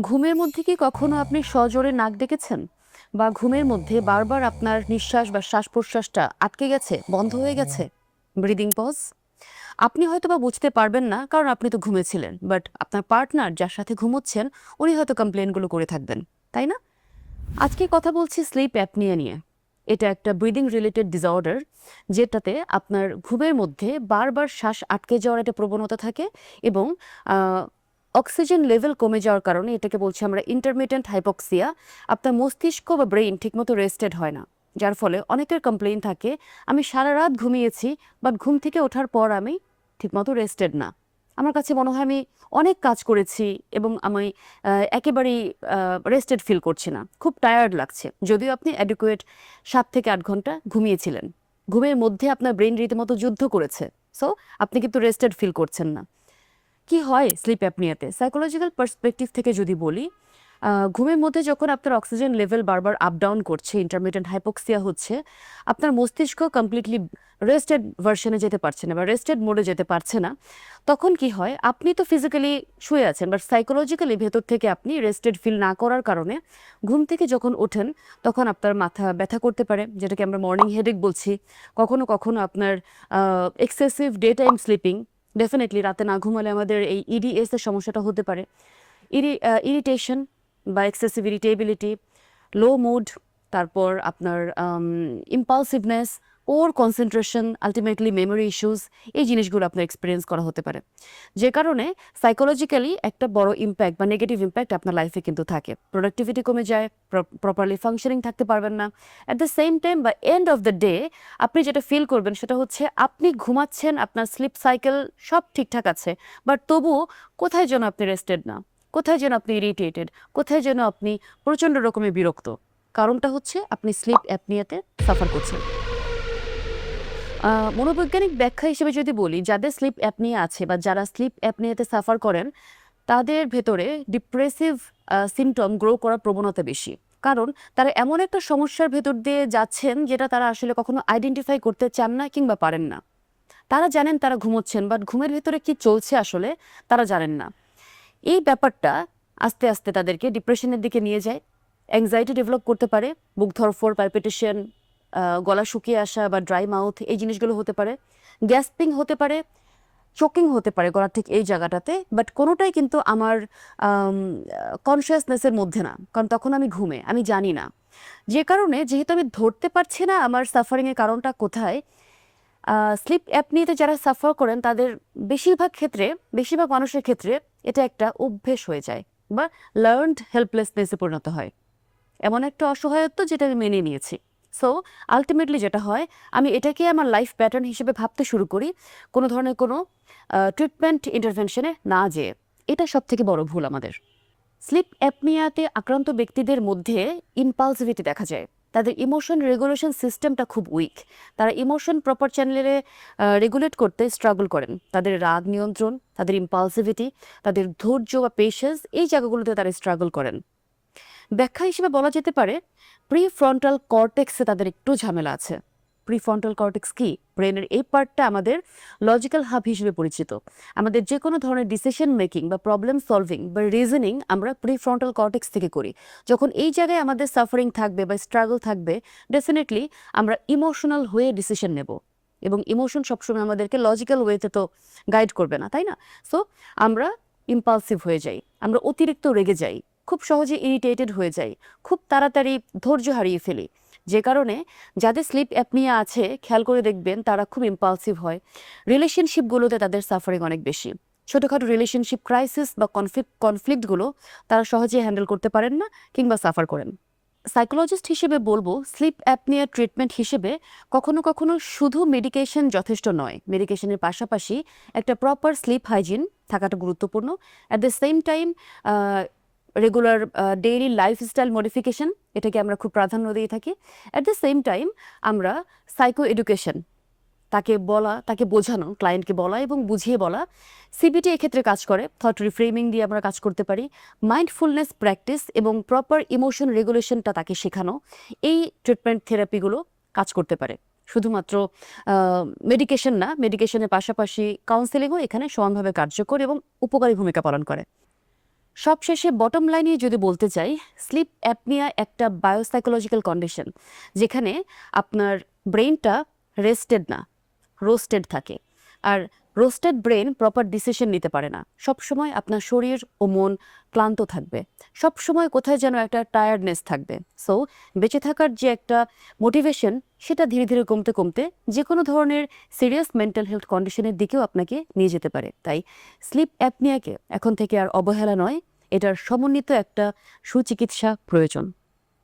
ঘুমের মধ্যে কি কখনো আপনি সজোরে নাক ডেকেছেন? বা ঘুমের মধ্যে বারবার আপনার নিঃশ্বাস বা শ্বাস-প্রশ্বাসটা আটকে গেছে, বন্ধ হয়ে গেছে? Breathing pause? আপনি হয়তোবা বুঝতে পারবেন না কারণ আপনি তো ঘুমিয়েছিলেন। বাট আপনার পার্টনার যার সাথে ঘুমোচ্ছেন উনি হয়তো কমপ্লেইনগুলো করে থাকবেন। তাই না? আজকে কথা বলছি স্লিপ অ্যাপনিয়া নিয়ে। এটা একটা ব্রিদিং রিলেটেড ডিসঅর্ডার যেটাতে আপনার ঘুমের মধ্যে বারবার শ্বাস আটকে যাওয়ার একটা প্রবণতা থাকে এবং আ অক্সিজেন লেভেল কমে যাওয়ার কারণে এটাকে বলছি আমরা ইন্টারমিটেন্ট হাইপক্সিয়া। আপনার মস্তিষ্ক বা ব্রেইন ঠিকমতো রেস্টেড হয় না। যার ফলে অনেকের কমপ্লেইন থাকে, "আমি সারারাত ঘুমিয়েছি, বাট ঘুম থেকে ওঠার পর আমি ঠিকমতো রেস্টেড না। আমার কাছে মনে হয় আমি অনেক কাজ করেছি এবং আমি একেবারেই রেস্টেড ফিল করছি না। খুব টায়ার্ড লাগছে।" যদিও আপনি অ্যাডিকুয়েট ৭ থেকে ৮ ঘন্টা ঘুমিয়েছিলেন। ঘুমের মধ্যে আপনার ব্রেইন রীতিমতো যুদ্ধ করেছে। সো আপনি কিন্তু রেস্টেড ফিল করছেন না। কি হয় স্লিপ অ্যাপনিয়াতে? সাইকোলজিক্যাল পার্সপেক্টিভ থেকে যদি বলি, ঘুমের মধ্যে যখন আপনার অক্সিজেন লেভেল বারবার আপ ডাউন করছে, ইন্টারমিটেন্ট হাইপোক্সিয়া হচ্ছে, আপনার মস্তিষ্ক কমপ্লিটলি রেস্টেড ভার্শনে যেতে পারছে না বা রেস্টেড মোডে যেতে পারছে না। তখন কি হয়? আপনি তো ফিজিক্যালি শুয়ে আছেন, বাট সাইকোলজিক্যালি ভেতর থেকে আপনি রেস্টেড ফিল না করার কারণে ঘুম থেকে যখন ওঠেন, তখন আপনার মাথা ব্যথা করতে পারে, যেটাকে আমরা মর্নিং হেডেক বলছি। কখনো, কখনো আপনার excessive day time sleeping, definitely রাতে না ঘুমালে আমাদের এই ইডিএস এর সমস্যাটা হতে পারে। ইরিটেশন বা এক্সেসিভ ইরিটেবিলিটি, লো মুড, তারপর আপনার ইম্পালসিভনেস, ওর কনসেন্ট্রেশন, আলটিমেটলি মেমোরি ইস্যুস, এই জিনিসগুলো আপনার এক্সপেরিয়েন্স করা হতে পারে। যে কারণে সাইকোলজিক্যালি একটা বড় ইম্প্যাক্ট বা নেগেটিভ ইম্প্যাক্ট আপনার লাইফে কিন্তু থাকে। প্রোডাক্টিভিটি কমে যায়, প্রপারলি ফাংশনিং থাকতে পারবেন না। অ্যাট দ্য সেম টাইম বা এন্ড অফ দ্য ডে আপনি যেটা ফিল করবেন সেটা হচ্ছে আপনি ঘুমাচ্ছেন, আপনার স্লিপ সাইকেল সব ঠিকঠাক আছে, বাট তবুও কোথায় যেন আপনি রেস্টেড না, কোথায় যেন আপনি ইরিটেটেড, কোথায় যেন আপনি প্রচণ্ড রকমের বিরক্ত। কারণটা হচ্ছে আপনি স্লিপ অ্যাপনিয়াতে সাফার করছেন। মনোবৈজ্ঞানিক ব্যাখ্যা হিসেবে যদি বলি, যাদের স্লিপ অ্যাপনিয়া আছে বা যারা স্লিপ অ্যাপনিয়াতে সাফার করেন, তাদের ভেতরে ডিপ্রেসিভ সিম্পটম গ্রো করার প্রবণতা বেশি। কারণ তারা এমন একটা সমস্যার ভেতর দিয়ে যাচ্ছেন যেটা তারা আসলে কখনো আইডেন্টিফাই করতে চান না কিংবা পারেন না। তারা জানেন তারা ঘুমোচ্ছেন, বাট ঘুমের ভেতরে কি চলছে আসলে তারা জানেন না। এই ব্যাপারটা আস্তে আস্তে তাদেরকে ডিপ্রেশনের দিকে নিয়ে যায়। অ্যাংজাইটি ডেভেলপ করতে পারে, বুক ধড়ফড়, পালপিটেশন, গলা শুকিয়ে আসা বা ড্রাই মাউথ, এই জিনিসগুলো হতে পারে। গ্যাস্পিং হতে পারে, চোকিং হতে পারে গলার ঠিক এই জায়গাটাতে, বাট কোনোটাই কিন্তু আমার কনসিয়াসনেসের মধ্যে না, কারণ তখন আমি ঘুমে, আমি জানি না। যে কারণে যেহেতু আমি ধরতে পারছি না আমার সাফারিংয়ের কারণটা কোথায়, স্লিপ অ্যাপনিতে যারা সাফার করেন তাদের বেশিরভাগ মানুষের ক্ষেত্রে এটা একটা অভ্যেস হয়ে যায় বা লার্নড হেল্পলেসনেসে পরিণত হয়। এমন একটা অসহায়ত্ব যেটা আমি মেনে নিয়েছি। সো আলটিমেটলি যেটা হয়, আমি এটাকে আমার লাইফ প্যাটার্ন হিসেবে ভাবতে শুরু করি, কোনো ধরনের কোনো ট্রিটমেন্ট ইন্টারভেনশনে না যেয়ে। এটা সবথেকে বড় ভুল আমাদের। স্লিপ অ্যাপনিয়াতে আক্রান্ত ব্যক্তিদের মধ্যে ইম্পালসিভিটি দেখা যায়। তাদের ইমোশন রেগুলেশন সিস্টেমটা খুব উইক। তারা ইমোশন প্রপার চ্যানেলে রেগুলেট করতে স্ট্রাগল করেন। তাদের রাগ নিয়ন্ত্রণ, তাদের ইম্পালসিভিটি, তাদের ধৈর্য বা পেশেন্স, এই জায়গাগুলোতে তারা স্ট্রাগল করেন। ব্যাখ্যা হিসেবে বলা যেতে পারে প্রিফ্রন্টাল কর্টেক্সে তাদের একটু ঝামেলা আছে। প্রিফ্রন্টাল কর্টেক্স কি? ব্রেনের এই পার্টটা আমাদের লজিক্যাল হাব হিসেবে পরিচিত। আমাদের যে কোনো ধরনের ডিসিশন মেকিং বা প্রবলেম সলভিং বা রিজনিং আমরা প্রিফ্রন্টাল কর্টেক্স থেকে করি। যখন এই জায়গায় আমাদের সাফারিং থাকবে বা স্ট্রাগল থাকবে, ডেফিনেটলি আমরা ইমোশনাল হয়ে ডিসিশন নেব, এবং ইমোশন সবসময় আমাদেরকে লজিক্যাল ওয়েতে তো গাইড করবে না, তাই না? সো আমরা ইম্পালসিভ হয়ে যাই, আমরা অতিরিক্ত রেগে যাই, খুব সহজে ইরিটেটেড হয়ে যাই, খুব তাড়াতাড়ি ধৈর্য হারিয়ে ফেলি। যে কারণে যাদের স্লিপ অ্যাপনিয়া আছে খেয়াল করে দেখবেন তারা খুব ইম্পালসিভ হয়। রিলেশনশিপগুলোতে তাদের সাফারিং অনেক বেশি। ছোটোখাটো রিলেশনশিপ ক্রাইসিস বা কনফ্লিক্টগুলো তারা সহজে হ্যান্ডেল করতে পারেন না কিংবা সাফার করেন। সাইকোলজিস্ট হিসেবে বলবো, স্লিপ অ্যাপনিয়া ট্রিটমেন্ট হিসেবে কখনো কখনো শুধু মেডিকেশন যথেষ্ট নয়। মেডিকেশনের পাশাপাশি একটা প্রপার স্লিপ হাইজিন থাকাটা গুরুত্বপূর্ণ। At the same time regular daily lifestyle modification, এটাকে আমরা খুব প্রাধান্য দিয়ে থাকি। অ্যাট দ্য সেম টাইম আমরা সাইকো এডুকেশন, তাকে বলা, তাকে বোঝানো, ক্লায়েন্টকে বলা এবং বুঝিয়ে বলা। সিবিটি এক্ষেত্রে কাজ করে, থট রিফ্রেমিং দিয়ে আমরা কাজ করতে পারি। মাইন্ডফুলনেস প্র্যাকটিস এবং প্রপার ইমোশন রেগুলেশনটা তাকে শেখানো, এই ট্রিটমেন্ট থেরাপিগুলো কাজ করতে পারে। শুধুমাত্র মেডিকেশন না, মেডিকেশনের পাশাপাশি কাউন্সেলিংও এখানে সমানভাবে কার্যকর এবং উপকারী ভূমিকা পালন করে। সবশেষে বটম লাইনে যদি বলতে চাই, স্লিপ অ্যাপনিয়া একটা বায়োসাইকোলজিক্যাল কন্ডিশন যেখানে আপনার ব্রেনটা রেস্টেড না, রোস্টেড থাকে। আর রোস্টেড ব্রেন প্রপার ডিসিশন নিতে পারে না। সবসময় আপনার শরীর ও মন ক্লান্ত থাকবে, সবসময় কোথায় যেন একটা টায়ার্ডনেস থাকবে। সো বেঁচে থাকার যে একটা মোটিভেশন, সেটা ধীরে ধীরে কমতে কমতে যে কোনো ধরনের সিরিয়াস মেন্টাল হেলথ কন্ডিশনের দিকেও আপনাকে নিয়ে যেতে পারে। তাই স্লিপ অ্যাপনিয়াকে এখন থেকে আর অবহেলা নয়, এটার সমন্বিত একটা সুচিকিৎসা প্রয়োজন।